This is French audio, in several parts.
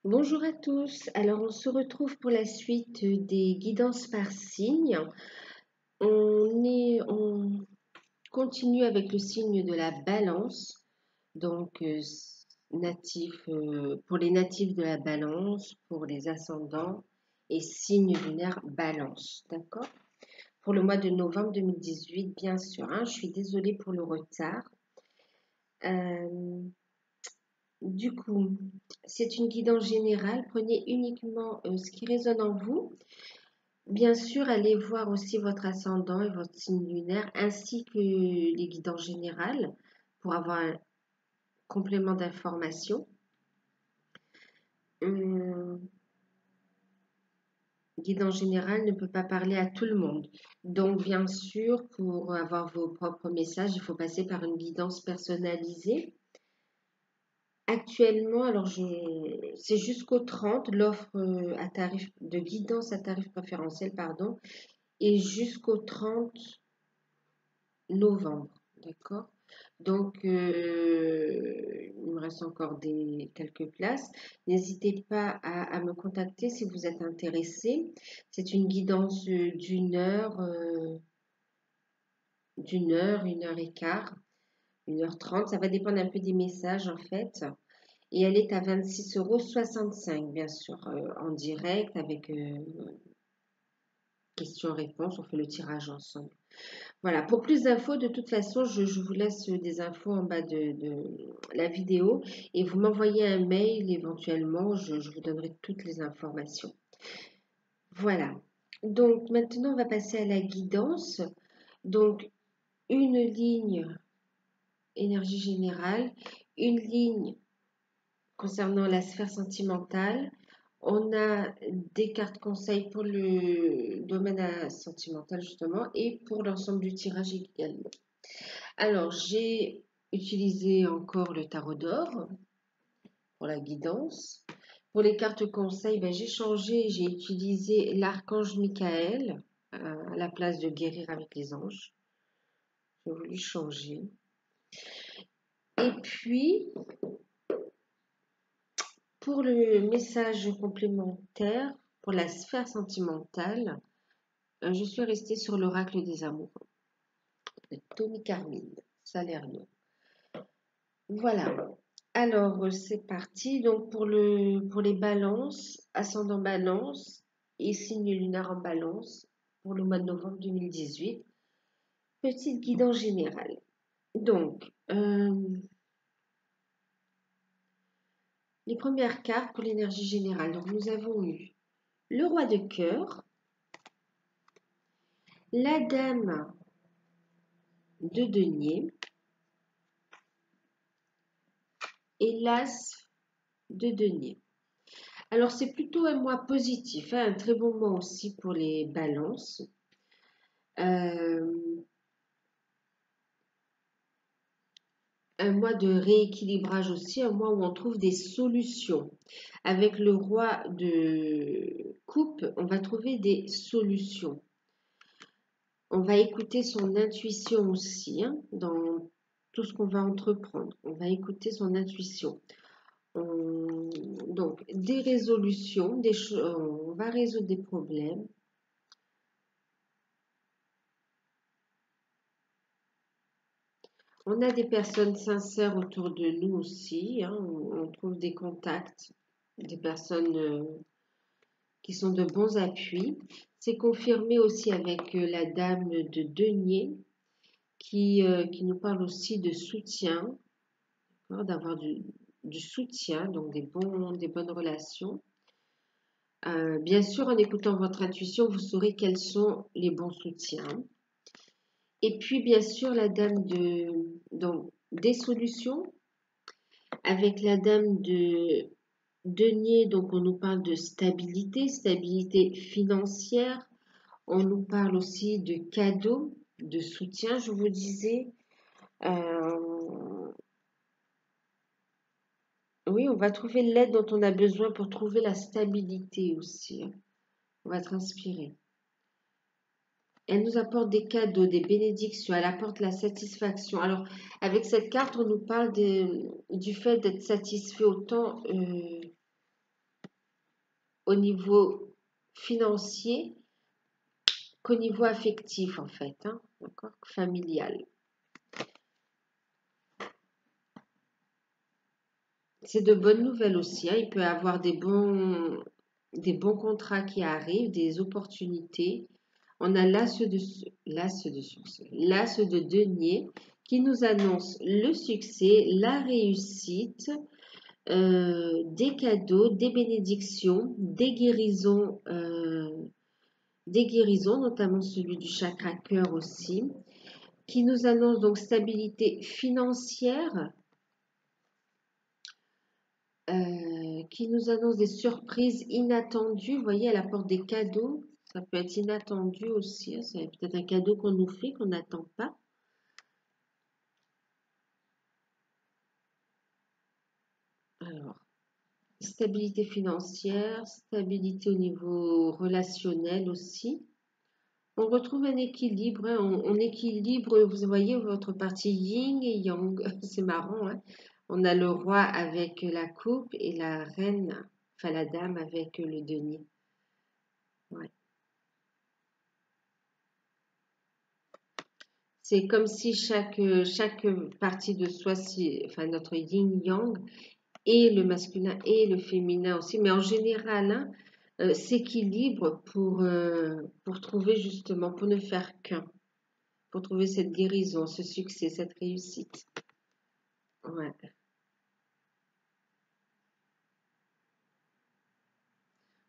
Bonjour à tous, alors on se retrouve pour la suite des guidances par signe. On continue avec le signe de la balance, donc pour les natifs de la balance, pour les ascendants et signes lunaires balance, d'accord? Pour le mois de novembre 2018, bien sûr, hein, je suis désolée pour le retard. Euh, Du coup, c'est une guidance générale. Prenez uniquement ce qui résonne en vous. Bien sûr, allez voir aussi votre ascendant et votre signe lunaire, ainsi que les guidances générales pour avoir un complément d'information. Hum, Guidance générale ne peut pas parler à tout le monde. Donc, bien sûr, pour avoir vos propres messages, il faut passer par une guidance personnalisée. Actuellement, c'est jusqu'au 30, l'offre à tarif de guidance à tarif préférentiel, pardon, et jusqu'au 30 novembre, d'accord? Donc, il me reste encore quelques places. N'hésitez pas à me contacter si vous êtes intéressé. C'est une guidance une heure et quart, 1h30. Ça va dépendre un peu des messages en fait. Et elle est à 26,65 € bien sûr, en direct avec questions-réponses. On fait le tirage ensemble. Voilà, pour plus d'infos, de toute façon, je vous laisse des infos en bas de la vidéo et vous m'envoyez un mail éventuellement, je vous donnerai toutes les informations. Voilà, donc maintenant on va passer à la guidance. Donc une ligne énergie générale, une ligne concernant la sphère sentimentale. On a des cartes conseils pour le domaine sentimental justement et pour l'ensemble du tirage également. Alors, j'ai utilisé encore le tarot d'or pour la guidance. Pour les cartes conseils, ben, j'ai changé, j'ai utilisé l'archange Michael à la place de guérir avec les anges. J'ai voulu changer. Et puis, pour le message complémentaire, pour la sphère sentimentale, je suis restée sur l'oracle des amours de Tony Carmine, Salerno. Voilà. Alors, c'est parti. Donc, pour les balances, ascendant balance et signe lunaire en balance pour le mois de novembre 2018. Petite guidance générale. Donc, les premières cartes pour l'énergie générale. Donc, nous avons eu le roi de cœur, la dame de denier et l'as de denier. Alors, c'est plutôt un mois positif, hein, un très bon mois aussi pour les balances. Euh, un mois de rééquilibrage aussi, un mois où on trouve des solutions. Avec le roi de coupe, on va trouver des solutions. On va écouter son intuition aussi, hein, dans tout ce qu'on va entreprendre. On va écouter son intuition. Donc, des résolutions, on va résoudre des problèmes. On a des personnes sincères autour de nous aussi, hein, on trouve des contacts, des personnes qui sont de bons appuis. C'est confirmé aussi avec la dame de denier qui nous parle aussi de soutien, d'avoir du soutien, donc des bonnes relations. Bien sûr, en écoutant votre intuition, vous saurez quels sont les bons soutiens. Et puis, bien sûr, donc, des solutions avec la dame de denier. Donc, on nous parle de stabilité, stabilité financière. On nous parle aussi de cadeaux, de soutien, je vous disais. Oui, on va trouver l'aide dont on a besoin pour trouver la stabilité aussi, hein. On va être inspiré. Elle nous apporte des cadeaux, des bénédictions, elle apporte la satisfaction. Alors, avec cette carte, on nous parle du fait d'être satisfait autant au niveau financier qu'au niveau affectif en fait, hein, d'accord, familial. C'est de bonnes nouvelles aussi, hein. Il peut y avoir des bons contrats qui arrivent, des opportunités. On a l'as de denier qui nous annonce le succès, la réussite, des cadeaux, des bénédictions, des guérisons, notamment celui du chakra cœur aussi, qui nous annonce donc stabilité financière, qui nous annonce des surprises inattendues. Vous voyez, elle apporte des cadeaux. Ça peut être inattendu aussi, hein. C'est peut-être un cadeau qu'on nous fait, qu'on n'attend pas. Alors, stabilité financière, stabilité au niveau relationnel aussi. On retrouve un équilibre, hein. On équilibre, vous voyez, votre partie yin et yang. C'est marrant, hein. On a le roi avec la coupe et la reine, enfin la dame avec le denier. Ouais. C'est comme si chaque partie de soi, enfin notre yin-yang, et le masculin et le féminin aussi, mais en général, hein, s'équilibre pour trouver justement, pour ne faire qu'un, pour trouver cette guérison, ce succès, cette réussite. Ouais.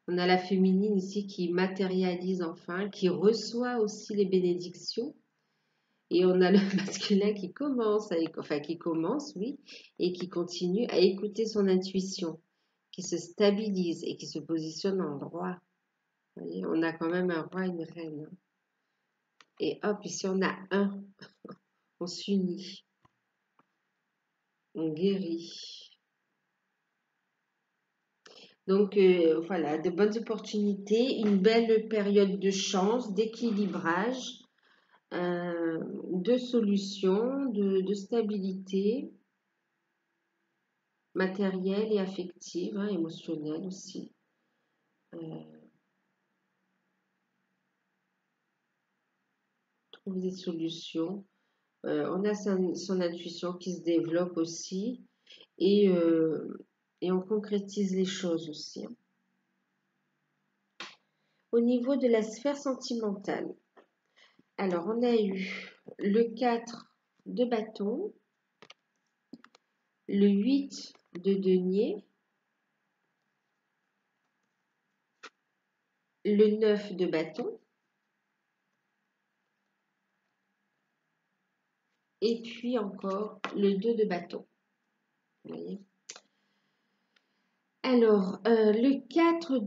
On a la féminine ici qui matérialise enfin, qui reçoit aussi les bénédictions. Et on a le masculin qui commence, enfin qui commence, oui, et qui continue à écouter son intuition, qui se stabilise et qui se positionne en droit. Vous voyez, on a quand même un roi et une reine, hein. Et hop, ici on a un, on s'unit, on guérit. Donc voilà, de bonnes opportunités, une belle période de chance, d'équilibrage, de solutions, de stabilité matérielle et affective, hein, émotionnelle aussi. Trouve des solutions. On a son intuition qui se développe aussi et on concrétise les choses aussi, hein. Au niveau de la sphère sentimentale, alors on a eu le 4 de bâton, le 8 de denier, le 9 de bâton et puis encore le 2 de bâton. Vous voyez. Alors, le 4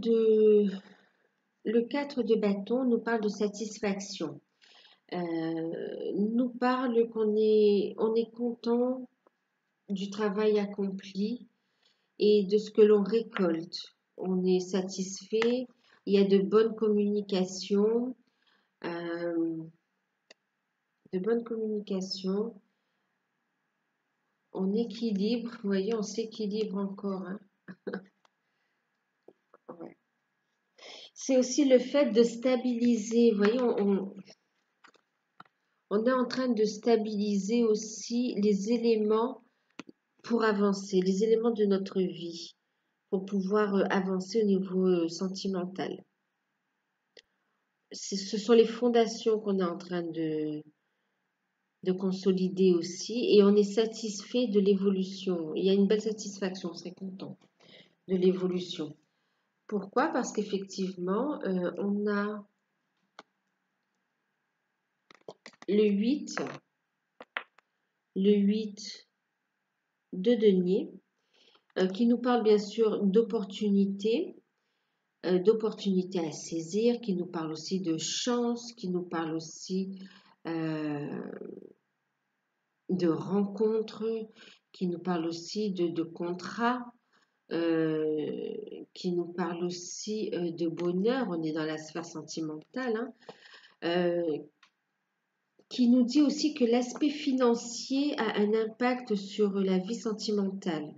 de bâton nous parle de satisfaction. Nous parle on est content du travail accompli et de ce que l'on récolte. On est satisfait, il y a de bonnes communications, on équilibre, vous voyez, on s'équilibre encore, hein. Ouais. C'est aussi le fait de stabiliser, vous voyez, on est en train de stabiliser aussi les éléments pour avancer, les éléments de notre vie, pour pouvoir avancer au niveau sentimental. Ce sont les fondations qu'on est en train de consolider aussi et on est satisfait de l'évolution. Il y a une belle satisfaction, on serait content de l'évolution. Pourquoi? Parce qu'effectivement, on a le 8 de denier qui nous parle bien sûr d'opportunités à saisir, qui nous parle aussi de chance, qui nous parle aussi de rencontres, qui nous parle aussi de contrats, qui nous parle aussi de bonheur, on est dans la sphère sentimentale, hein, qui nous dit aussi que l'aspect financier a un impact sur la vie sentimentale.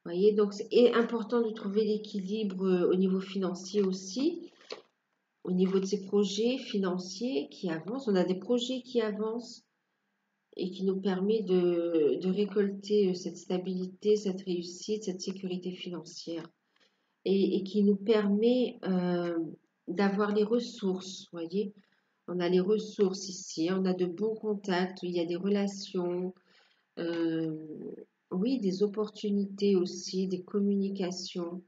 Voyez, donc c'est important de trouver l'équilibre au niveau financier aussi, au niveau de ces projets financiers qui avancent. On a des projets qui avancent et qui nous permet de récolter cette stabilité, cette réussite, cette sécurité financière et qui nous permet d'avoir les ressources, voyez. On a les ressources ici, on a de bons contacts, il y a des relations, euh, oui, des opportunités aussi, des communications,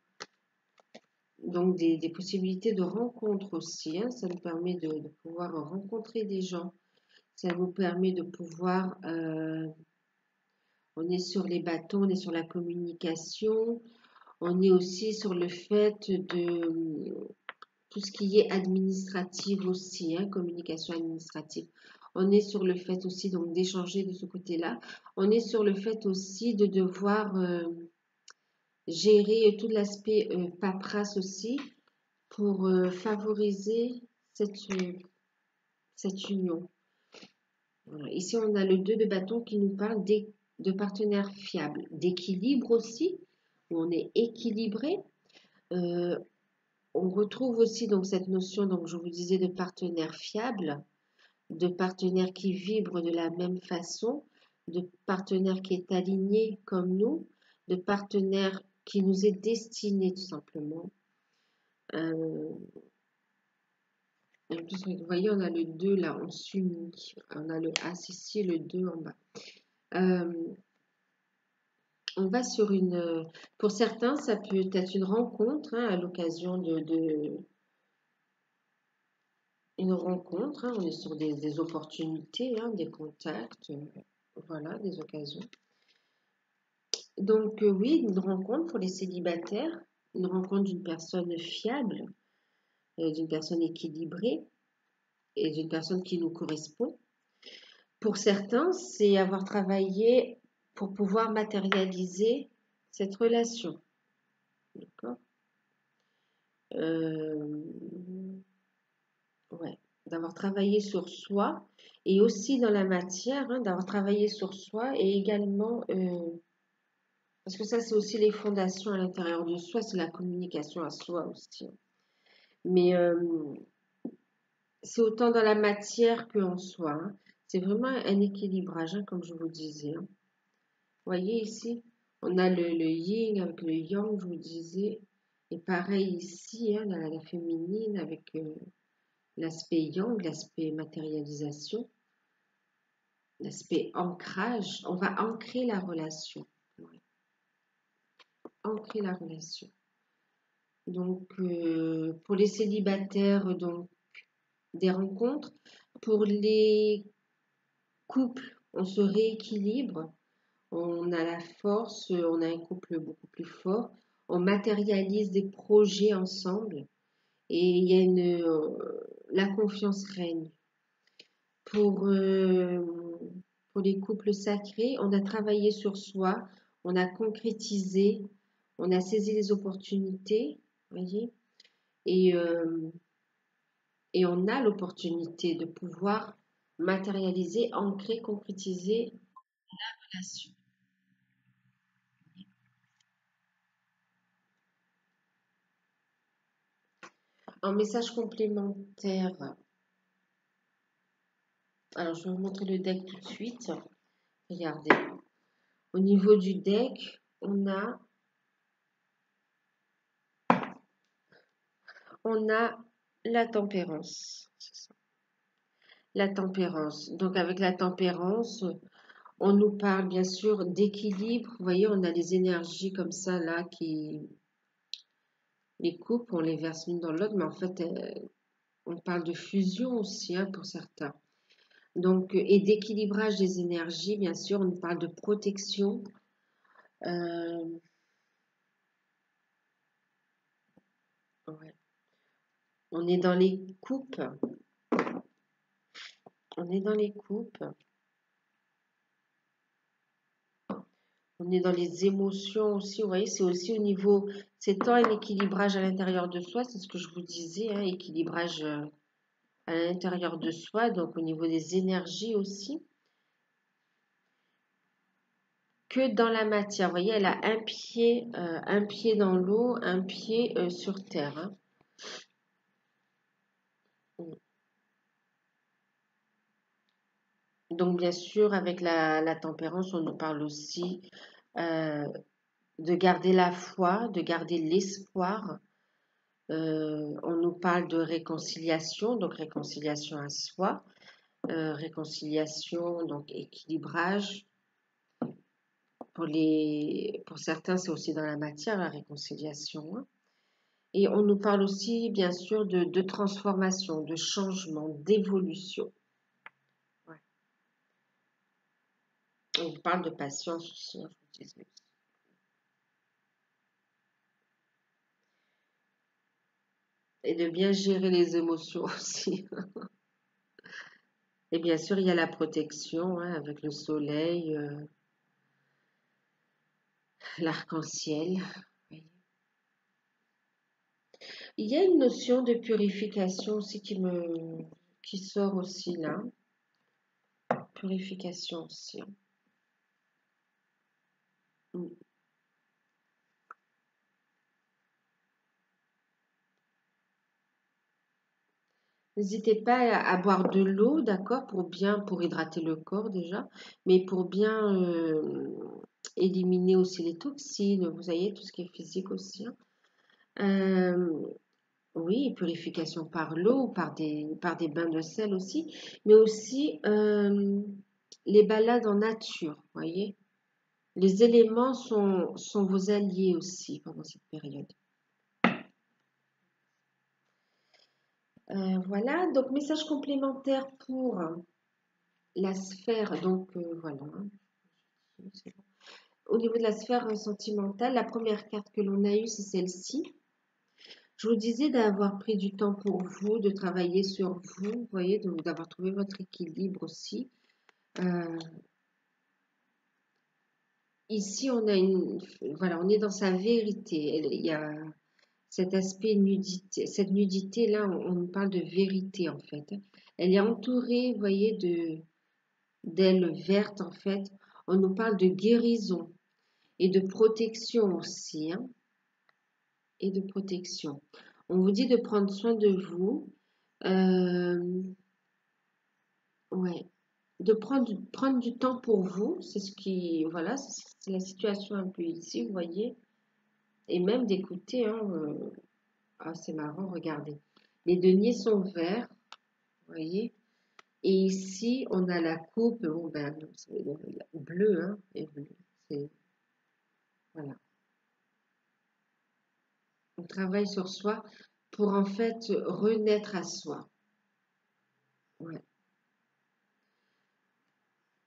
donc des possibilités de rencontres aussi, hein. Ça nous permet de pouvoir rencontrer des gens, ça nous permet de pouvoir, on est sur les bâtons, on est sur la communication, on est aussi sur le fait de tout ce qui est administratif aussi, hein, communication administrative. On est sur le fait aussi donc d'échanger de ce côté-là. On est sur le fait aussi de devoir gérer tout l'aspect paperasse aussi pour favoriser cette union. Voilà. Ici, on a le 2 de bâton qui nous parle de partenaires fiables, d'équilibre aussi, où on est équilibré. Euh, on retrouve aussi donc cette notion, donc je vous disais, de partenaire fiable, de partenaire qui vibre de la même façon, de partenaire qui est aligné comme nous, de partenaire qui nous est destiné tout simplement. En plus, vous voyez, on a le 2 là, on s'unit. On a le As ici, le 2 en bas. Euh, on va sur une... Pour certains, ça peut être une rencontre hein, à l'occasion une rencontre. Hein, on est sur des opportunités, hein, des contacts, voilà, des occasions. Donc oui, une rencontre pour les célibataires, une rencontre d'une personne fiable, d'une personne équilibrée et d'une personne qui nous correspond. Pour certains, c'est avoir travaillé pour pouvoir matérialiser cette relation. D'accord. Ouais, d'avoir travaillé sur soi et aussi dans la matière, hein, d'avoir travaillé sur soi et également, parce que ça c'est aussi les fondations à l'intérieur de soi, c'est la communication à soi aussi, hein. Mais c'est autant dans la matière qu'en soi, hein. C'est vraiment un équilibrage, hein, comme je vous disais, hein. Vous voyez ici, on a le yin avec le yang, je vous disais, et pareil ici, hein, la féminine avec l'aspect yang, l'aspect matérialisation, l'aspect ancrage. On va ancrer la relation. Ouais. Ancrer la relation. Donc, pour les célibataires, donc, des rencontres. Pour les couples, on se rééquilibre. On a la force, on a un couple beaucoup plus fort. On matérialise des projets ensemble. Et il y a la confiance règne. Pour les couples sacrés, on a travaillé sur soi, on a concrétisé, on a saisi les opportunités, voyez, et, euh, et on a l'opportunité de pouvoir matérialiser, ancrer, concrétiser la relation. En message complémentaire, alors je vais vous montrer le deck tout de suite. Regardez, au niveau du deck, on a la tempérance. La tempérance. Donc avec la tempérance, on nous parle bien sûr d'équilibre. Vous voyez, on a les énergies comme ça là qui les coupent, on les verse l'une dans l'autre, mais en fait, on parle de fusion aussi hein, pour certains. Donc, et d'équilibrage des énergies, bien sûr, on nous parle de protection. Euh, ouais. On est dans les coupes. On est dans les coupes. On est dans les émotions aussi, vous voyez, c'est aussi au niveau, c'est tant un équilibrage à l'intérieur de soi, c'est ce que je vous disais, hein, équilibrage à l'intérieur de soi, donc au niveau des énergies aussi, que dans la matière. Vous voyez, elle a un pied dans l'eau, un pied sur terre. Hein. Donc, bien sûr, avec la tempérance, on nous parle aussi euh, de garder la foi, de garder l'espoir. On nous parle de réconciliation, donc réconciliation à soi, réconciliation, donc équilibrage. Pour certains, c'est aussi dans la matière, la réconciliation. Hein. Et on nous parle aussi, bien sûr, de transformation, de changement, d'évolution. Ouais. On vous parle de patience aussi. Hein, je vous disais. Et de bien gérer les émotions aussi. Et bien sûr, il y a la protection hein, avec le soleil, l'arc-en-ciel. Il y a une notion de purification aussi qui sort aussi là. Purification aussi. Mm. N'hésitez pas à boire de l'eau, d'accord, pour hydrater le corps déjà, mais pour bien éliminer aussi les toxines, vous voyez, tout ce qui est physique aussi. Hein. Euh, oui, purification par l'eau, par des bains de sel aussi, mais aussi les balades en nature, vous voyez. Les éléments sont vos alliés aussi pendant cette période. Voilà, donc message complémentaire pour la sphère, donc voilà. Au niveau de la sphère sentimentale, la première carte que l'on a eue, c'est celle-ci. Je vous disais d'avoir pris du temps pour vous, de travailler sur vous, vous voyez, d'avoir trouvé votre équilibre aussi. Euh, Ici, voilà, on est dans sa vérité. Il y a cet aspect nudité, cette nudité-là, on nous parle de vérité en fait. Elle est entourée, vous voyez, d'ailes vertes en fait. On nous parle de guérison et de protection aussi, hein, et de protection. On vous dit de prendre soin de vous, ouais, de prendre du temps pour vous. C'est ce qui, voilà, c'est la situation un peu ici, vous voyez, et même d'écouter. Hein, ah, c'est marrant, regardez. Les deniers sont verts, vous voyez. Et ici, on a la coupe, bon ben, c'est bleu, hein, et bleu. Voilà. On travaille sur soi pour en fait renaître à soi. Ouais.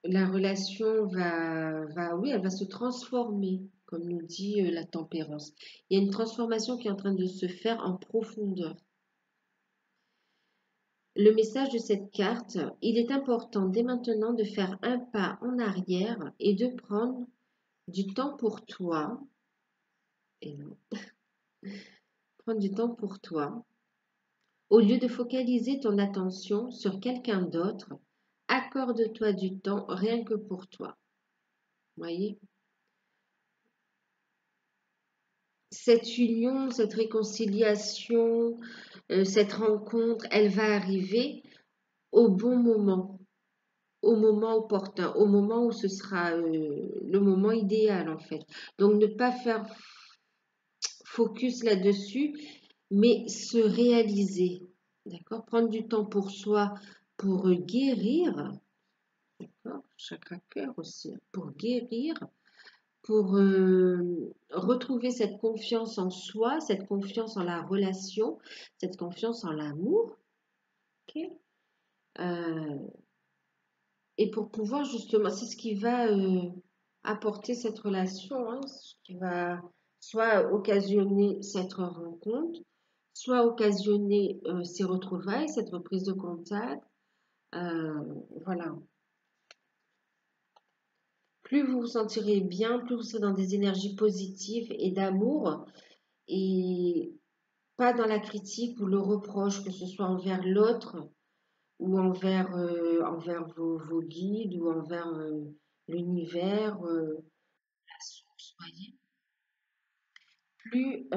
La relation oui, elle va se transformer, comme nous dit la tempérance. Il y a une transformation qui est en train de se faire en profondeur. Le message de cette carte, il est important dès maintenant de faire un pas en arrière et de prendre du temps pour toi. Et non, prendre du temps pour toi. Au lieu de focaliser ton attention sur quelqu'un d'autre, accorde-toi du temps rien que pour toi. Voyez? Cette union, cette réconciliation, cette rencontre, elle va arriver au bon moment, au moment opportun, au moment où ce sera le moment idéal en fait. Donc ne pas faire focus là-dessus, mais se réaliser, d'accord? Prendre du temps pour soi, pour guérir, d'accord? Chakra cœur aussi, pour guérir, pour retrouver cette confiance en soi, cette confiance en la relation, cette confiance en l'amour, ok? Euh, et pour pouvoir justement, c'est ce qui va apporter cette relation, hein, ce qui va soit occasionner cette rencontre, soit occasionner ces retrouvailles, cette reprise de contact. Euh, voilà. Plus vous vous sentirez bien, plus vous serez dans des énergies positives et d'amour et pas dans la critique ou le reproche, que ce soit envers l'autre ou envers vos guides ou envers l'univers. voyez, plus,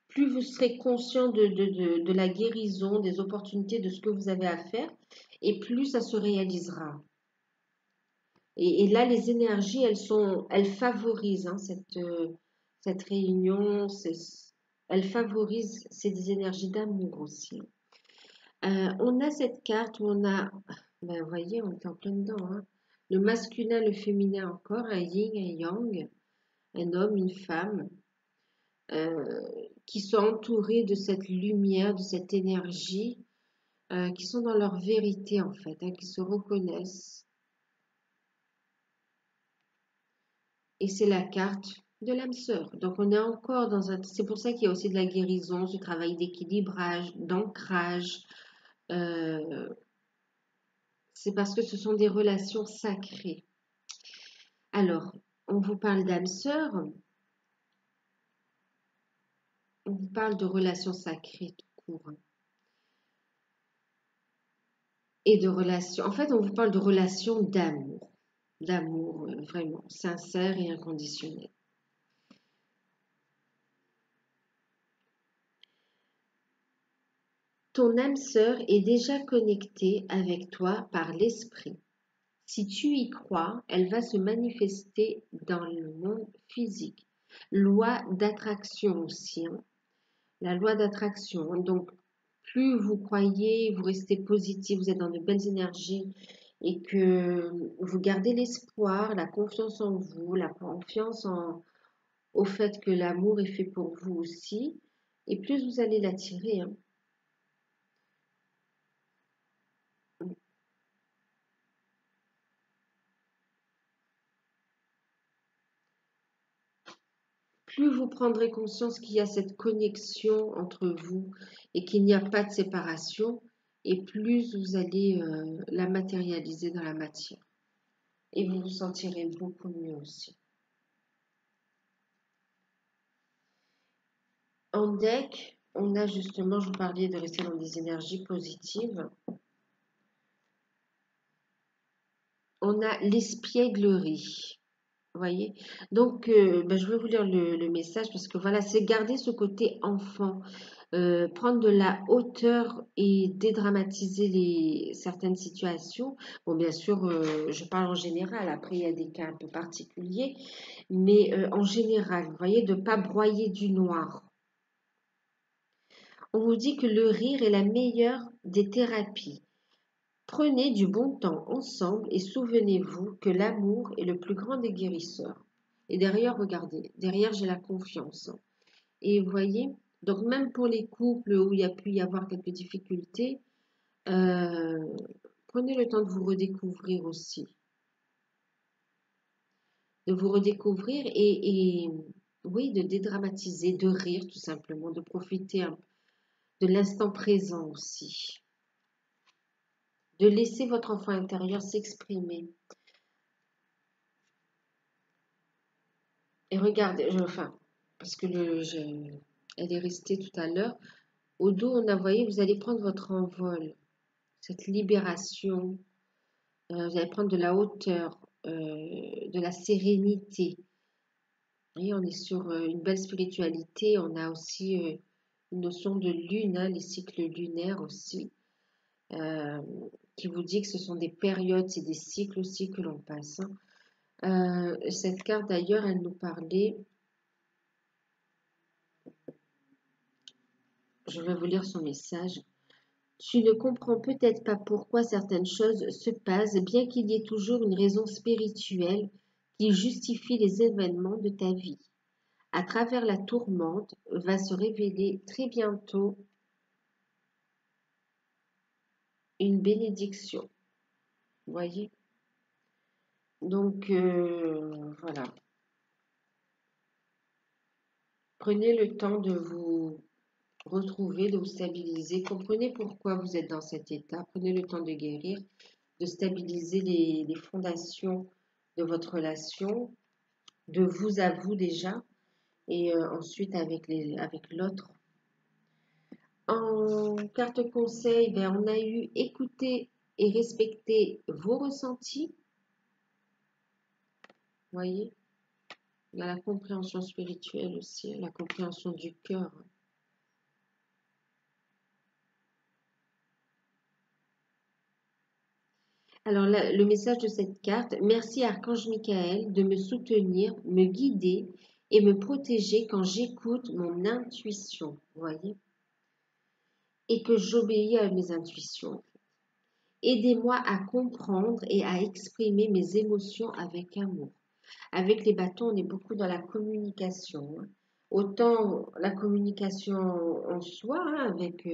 plus vous serez conscient de la guérison, des opportunités, de ce que vous avez à faire, et plus ça se réalisera. Et là, les énergies, elles favorisent hein, cette réunion, elles favorisent, c'est des énergies d'amour aussi. On a cette carte où on a, ben, vous voyez, on est en plein dedans, hein, le masculin, le féminin encore, un yin, un yang, un homme, une femme, qui sont entourés de cette lumière, de cette énergie, qui sont dans leur vérité en fait, hein, qui se reconnaissent. Et c'est la carte de l'âme sœur. Donc on est encore dans un... C'est pour ça qu'il y a aussi de la guérison, ce travail d'équilibrage, d'ancrage. Euh, c'est parce que ce sont des relations sacrées. Alors, on vous parle d'âme sœur, on vous parle de relations sacrées tout court. Et de relations... En fait, on vous parle de relations d'amour. D'amour vraiment sincère et inconditionnel. Ton âme sœur est déjà connectée avec toi par l'esprit. Si tu y crois, elle va se manifester dans le monde physique. Loi d'attraction aussi, hein. La loi d'attraction. Donc, plus vous croyez, vous restez positif, vous êtes dans de belles énergies et que vous gardez l'espoir, la confiance en vous, la confiance au fait que l'amour est fait pour vous aussi, et plus vous allez l'attirer, hein. Plus vous prendrez conscience qu'il y a cette connexion entre vous et qu'il n'y a pas de séparation, et plus vous allez la matérialiser dans la matière. Et vous vous sentirez beaucoup mieux aussi. En deck, on a justement, je vous parlais de rester dans des énergies positives, on a l'espièglerie. Vous voyez? Donc, ben, je vais vous lire le message parce que voilà, c'est garder ce côté enfant. Prendre de la hauteur et dédramatiser certaines situations. Bon, bien sûr, je parle en général, après il y a des cas un peu particuliers, mais en général, vous voyez, de ne pas broyer du noir. On vous dit que le rire est la meilleure des thérapies. Prenez du bon temps ensemble et souvenez-vous que l'amour est le plus grand des guérisseurs. Et derrière, regardez, derrière j'ai la confiance. Et vous voyez, donc même pour les couples où il y a pu y avoir quelques difficultés, euh, prenez le temps de vous redécouvrir aussi. De vous redécouvrir et oui, de dédramatiser, de rire tout simplement, de profiter de l'instant présent aussi. De laisser votre enfant intérieur s'exprimer. Et regardez, enfin, parce que elle est restée tout à l'heure. Au dos, on a, voyé, vous allez prendre votre envol, cette libération. Vous allez prendre de la hauteur, de la sérénité. Et on est sur une belle spiritualité. On a aussi une notion de lune, hein, les cycles lunaires aussi, euh, qui vous dit que ce sont des périodes, c'est des cycles aussi que l'on passe, hein. Cette carte d'ailleurs, elle nous parlait, je vais vous lire son message. Tu ne comprends peut-être pas pourquoi certaines choses se passent, bien qu'il y ait toujours une raison spirituelle qui justifie les événements de ta vie. À travers la tourmente va se révéler très bientôt une bénédiction. Vous voyez? Donc, voilà. Prenez le temps de vous retrouver, de vous stabiliser. Comprenez pourquoi vous êtes dans cet état. Prenez le temps de guérir, de stabiliser les fondations de votre relation, de vous à vous déjà, et ensuite avec l'autre. En carte conseil, ben, on a eu écouter et respecter vos ressentis. voyez? Il y a la compréhension spirituelle aussi, la compréhension du cœur. Alors, le message de cette carte, merci Archange Michael de me soutenir, me guider et me protéger quand j'écoute mon intuition, vous voyez, et que j'obéis à mes intuitions. Aidez-moi à comprendre et à exprimer mes émotions avec amour. Avec les bâtons, on est beaucoup dans la communication. Autant la communication en soi, avec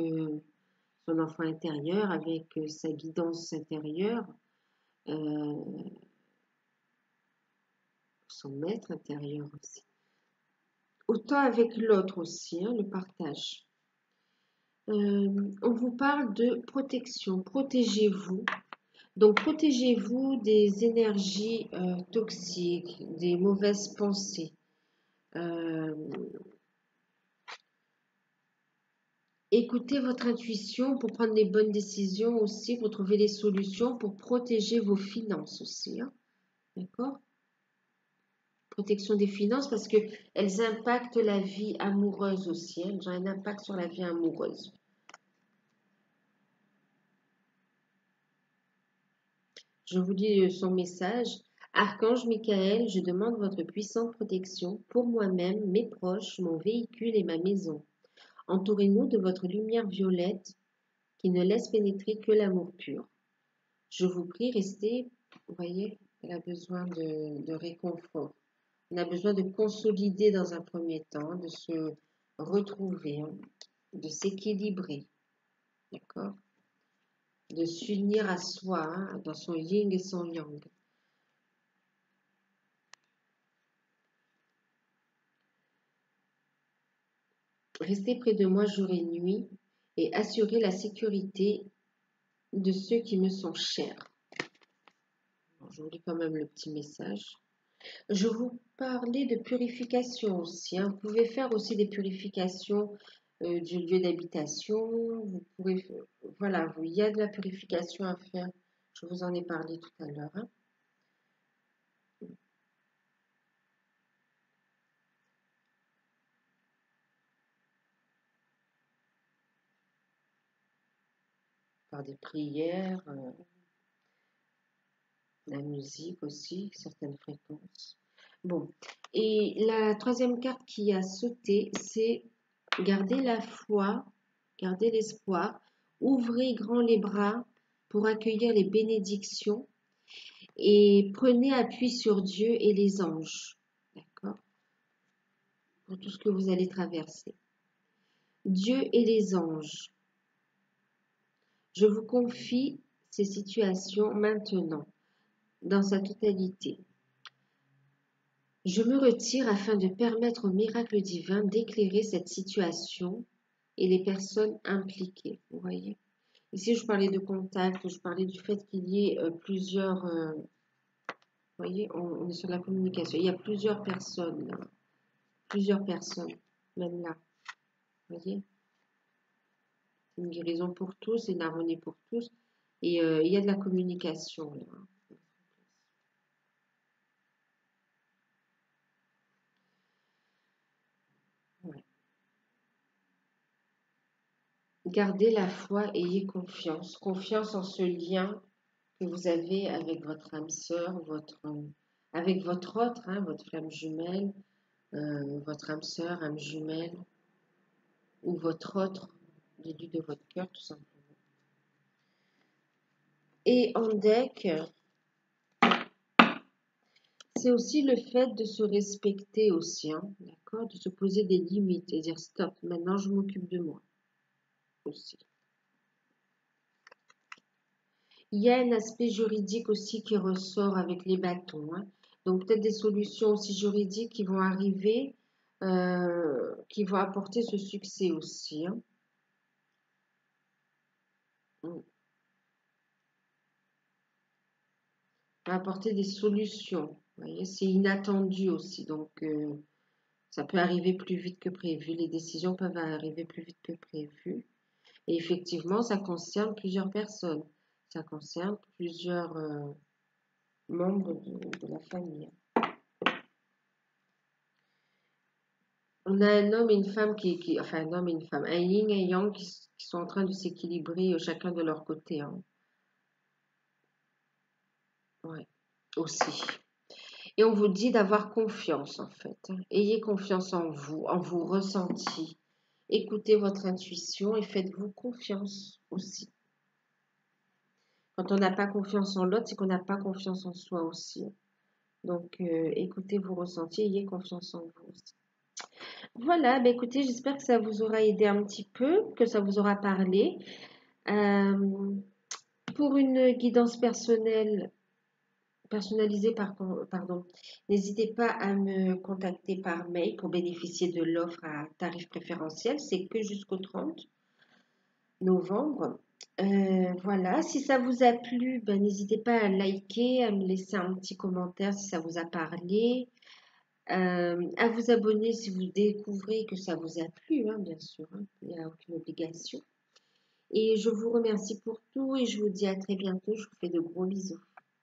son enfant intérieur, avec sa guidance intérieure, euh, son maître intérieur aussi. Autant avec l'autre aussi, le partage. On vous parle de protection. Protégez-vous. Donc, protégez-vous des énergies toxiques, des mauvaises pensées. Écoutez votre intuition pour prendre les bonnes décisions aussi, pour trouver les solutions, pour protéger vos finances aussi. D'accord? Protection des finances parce qu'elles impactent la vie amoureuse aussi. Elles ont un impact sur la vie amoureuse. Je vous lis son message. Archange Michael, je demande votre puissante protection pour moi-même, mes proches, mon véhicule et ma maison. Entourez-nous de votre lumière violette qui ne laisse pénétrer que l'amour pur. Je vous prie, restez, vous voyez, elle a besoin de réconfort. On a besoin de consolider dans un premier temps, de se retrouver, de s'équilibrer, d'accord? De s'unir à soi, dans son yin et son yang. Restez près de moi jour et nuit et assurez la sécurité de ceux qui me sont chers. Bon, je vous lis quand même le petit message. Je vous parlais de purification aussi. Vous pouvez faire aussi des purifications du lieu d'habitation. Vous pourrez, voilà, il y a de la purification à faire. Je vous en ai parlé tout à l'heure. Par des prières, la musique aussi, certaines fréquences. Bon, et la troisième carte qui a sauté, c'est garder la foi, garder l'espoir, ouvrez grand les bras pour accueillir les bénédictions et prenez appui sur Dieu et les anges, d'accord, pour tout ce que vous allez traverser. Dieu et les anges, je vous confie ces situations maintenant, dans sa totalité. Je me retire afin de permettre au miracle divin d'éclairer cette situation et les personnes impliquées. Vous voyez? Ici, je parlais de contact, je parlais du fait qu'il y ait plusieurs... vous voyez, on est sur la communication. Il y a plusieurs personnes, là. Plusieurs personnes, même là. Vous voyez? Une guérison pour tous, une harmonie pour tous. Et il y a de la communication, là. Ouais. Gardez la foi, ayez confiance. Confiance en ce lien que vous avez avec votre âme sœur, avec votre autre, votre flamme jumelle, votre âme sœur, âme jumelle, ou votre autre, l'élu de votre cœur, tout simplement. Et en deck, c'est aussi le fait de se respecter aussi, d'accord, de se poser des limites et dire stop, maintenant je m'occupe de moi aussi. Il y a un aspect juridique aussi qui ressort avec les bâtons. Donc peut-être des solutions aussi juridiques qui vont arriver, qui vont apporter ce succès aussi. Va apporter des solutions. Vous voyez, c'est inattendu aussi. Donc ça peut arriver plus vite que prévu. Les décisions peuvent arriver plus vite que prévu. Et effectivement, ça concerne plusieurs personnes. Ça concerne plusieurs membres de la famille. On a un homme et une femme enfin un homme et une femme, un yin et un yang qui sont en train de s'équilibrer chacun de leur côté, hein. Ouais, aussi. Et on vous dit d'avoir confiance en fait, hein. Ayez confiance en vos ressentis. Écoutez votre intuition et faites-vous confiance aussi. Quand on n'a pas confiance en l'autre, c'est qu'on n'a pas confiance en soi aussi. Donc, écoutez vos ressentis, ayez confiance en vous aussi. Voilà, bah écoutez, j'espère que ça vous aura aidé un petit peu, que ça vous aura parlé. Euh, pour une guidance personnalisée, pardon, n'hésitez pas à me contacter par mail pour bénéficier de l'offre à tarif préférentiel. C'est que jusqu'au 30 novembre. Voilà, si ça vous a plu, ben, n'hésitez pas à liker, à me laisser un petit commentaire si ça vous a parlé, à vous abonner si vous découvrez que ça vous a plu, hein, bien sûr, hein, il n'y a aucune obligation. Et je vous remercie pour tout et je vous dis à très bientôt. Je vous fais de gros bisous.